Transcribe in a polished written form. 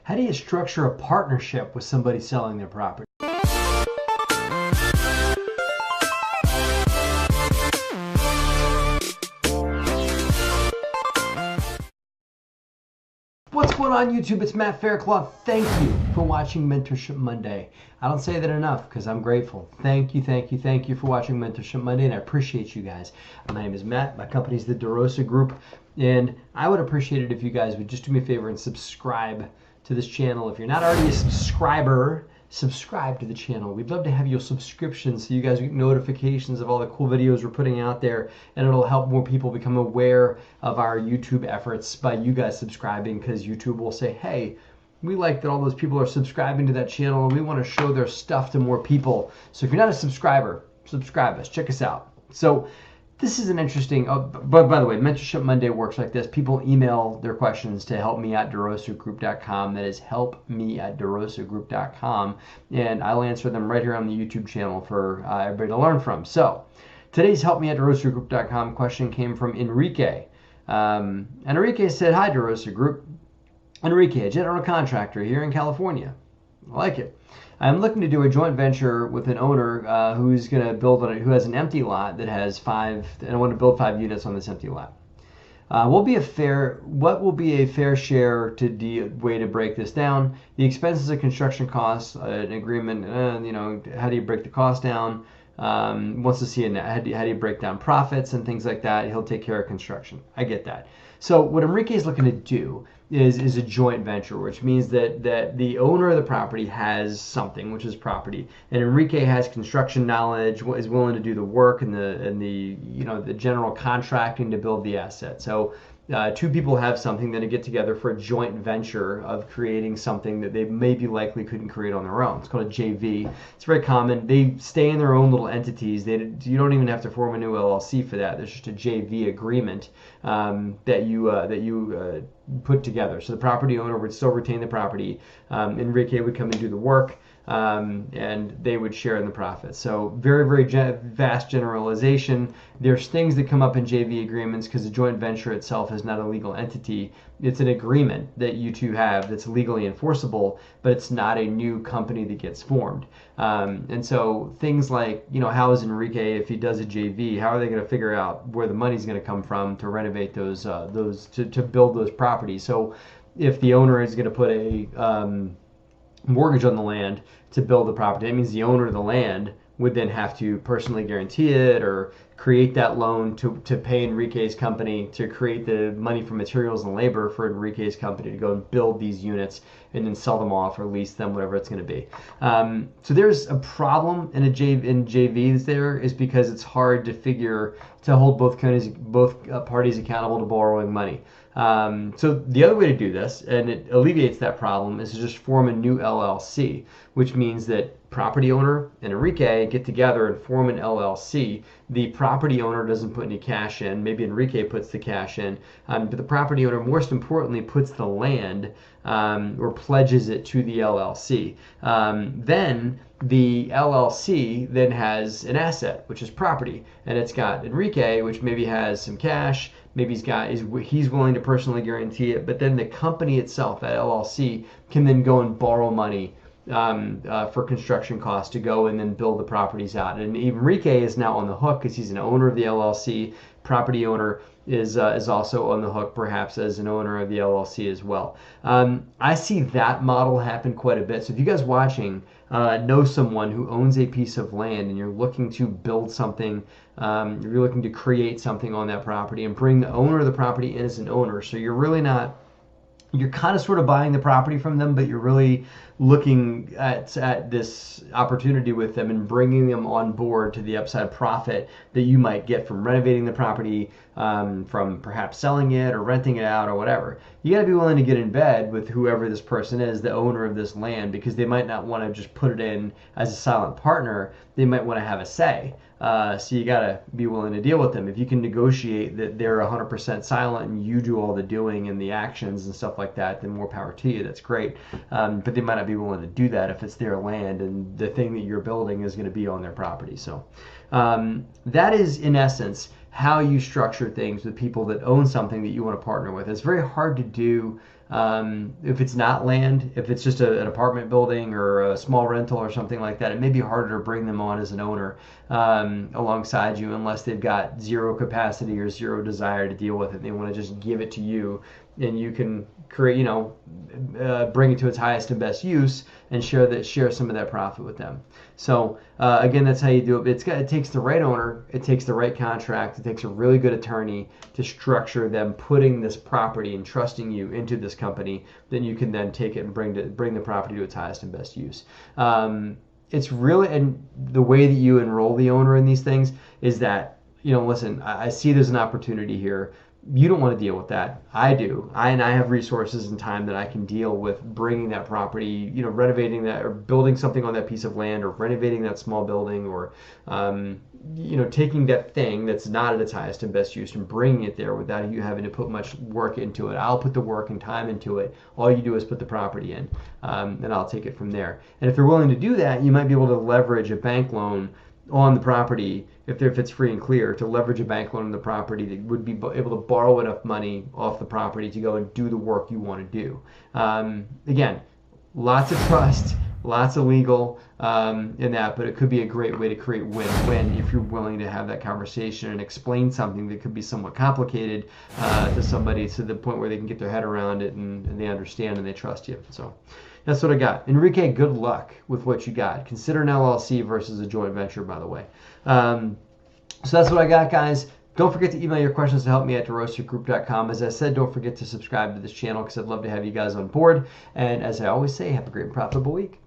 How do you structure a partnership with somebody selling their property? What's going on YouTube? It's Matt Faircloth. Thank you for watching Mentorship Monday. I don't say that enough because I'm grateful. Thank you for watching Mentorship Monday, and I appreciate you guys. My name is Matt. My company is the DeRosa Group, and I would appreciate it if you guys would just do me a favor and subscribe to this channel. If you're not already a subscriber, subscribe to the channel. We'd love to have your subscription so you guys get notifications of all the cool videos we're putting out there, and it'll help more people become aware of our YouTube efforts by you guys subscribing, because YouTube will say, hey, we like that all those people are subscribing to that channel and we want to show their stuff to more people. So if you're not a subscriber, subscribe us, check us out. So this is an interesting, but by the way, Mentorship Monday works like this. People email their questions to helpme@DeRosaGroup.com. That is helpme@DeRosaGroup.com. And I'll answer them right here on the YouTube channel for everybody to learn from. So today's helpme@DeRosaGroup.com question came from Enrique. And Enrique said, hi, DeRosa Group. Enrique, a general contractor here in California. I like it. I'm looking to do a joint venture with an owner who's going to build on it, who has an empty lot that has 5, and I want to build 5 units on this empty lot. What will be a fair share way to break this down? The expenses of construction costs, an agreement, how do you break the cost down? Wants to see how do you break down profits and things like that. He'll take care of construction. I get that. So what Enrique is looking to do is a joint venture, which means that the owner of the property has something, which is property, and Enrique has construction knowledge, is willing to do the work and the general contracting to build the asset. So two people have something, then to get together for a joint venture of creating something that they maybe likely couldn't create on their own. It's called a JV. It's very common. They stay in their own little entities. You don't even have to form a new LLC for that. There's just a JV agreement that you put together. So the property owner would still retain the property. Enrique would come and do the work. And they would share in the profits. So very vast generalization. There's things that come up in JV agreements because the joint venture itself is not a legal entity. It's an agreement that you two have that's legally enforceable, but it's not a new company that gets formed. And so things like, how is Enrique, if he does a JV, how are they going to figure out where the money's going to come from to renovate those to build those properties? So if the owner is going to put a mortgage on the land to build the property, that means the owner of the land would then have to personally guarantee it or create that loan to pay Enrique's company to create the money for materials and labor for Enrique's company to go and build these units and then sell them off or lease them, whatever it's going to be. So there's a problem in JVs there, is because it's hard to hold both parties accountable to borrowing money. So the other way to do this, and it alleviates that problem, is to just form a new LLC, which means that property owner and Enrique get together and form an LLC. The property owner doesn't put any cash in. Maybe Enrique puts the cash in, but the property owner, most importantly, puts the land or pledges it to the LLC. Then the LLC then has an asset, which is property, and it's got Enrique, which maybe has some cash. Maybe he's willing to personally guarantee it, but then the company itself, that LLC, can then go and borrow money for construction costs to go and then build the properties out. And Enrique is now on the hook because he's an owner of the LLC. Property owner is also on the hook, perhaps as an owner of the LLC as well. I see that model happen quite a bit. So if you guys watching know someone who owns a piece of land and you're looking to build something, you're looking to create something on that property and bring the owner of the property in as an owner, so you're really not, you're kind of sort of buying the property from them, but you're really looking at this opportunity with them and bringing them on board to the upside profit that you might get from renovating the property, from perhaps selling it or renting it out or whatever. You got to be willing to get in bed with whoever this person is, the owner of this land, because they might not want to just put it in as a silent partner. They might want to have a say. So you got to be willing to deal with them. If you can negotiate that they're 100% silent and you do all the doing and the actions and stuff like that, then more power to you. That's great. But they might not be willing to do that if it's their land and the thing that you're building is going to be on their property. So that is, in essence, how you structure things with people that own something that you want to partner with. It's very hard to do If it's not land, if it's just an apartment building or a small rental or something like that, it may be harder to bring them on as an owner alongside you unless they've got zero capacity or zero desire to deal with it. They want to just give it to you, and you can create, bring it to its highest and best use and share some of that profit with them. So again, that's how you do it. It takes the right owner, it takes the right contract, it takes a really good attorney to structure them putting this property and trusting you into this company. Then you can then take it and bring the property to its highest and best use. It's really, and the way that you enroll the owner in these things is that, listen, I see there's an opportunity here. You don't want to deal with that. I do. I have resources and time that I can deal with bringing that property, renovating that or building something on that piece of land or renovating that small building or, taking that thing that's not at its highest and best use and bringing it there without you having to put much work into it. I'll put the work and time into it. All you do is put the property in, and I'll take it from there. And if they're willing to do that, you might be able to leverage a bank loan on the property, if it's free and clear, to leverage a bank loan on the property that would be able to borrow enough money off the property to go and do the work you want to do. Again, lots of trust, lots of legal in that, but it could be a great way to create win-win if you're willing to have that conversation and explain something that could be somewhat complicated to somebody to the point where they can get their head around it and they understand and they trust you. So that's what I got. Enrique, good luck with what you got. Consider an LLC versus a joint venture, by the way. So that's what I got, guys. Don't forget to email your questions to help me at DeRosaGroup.com. As I said, don't forget to subscribe to this channel because I'd love to have you guys on board. And as I always say, have a great and profitable week.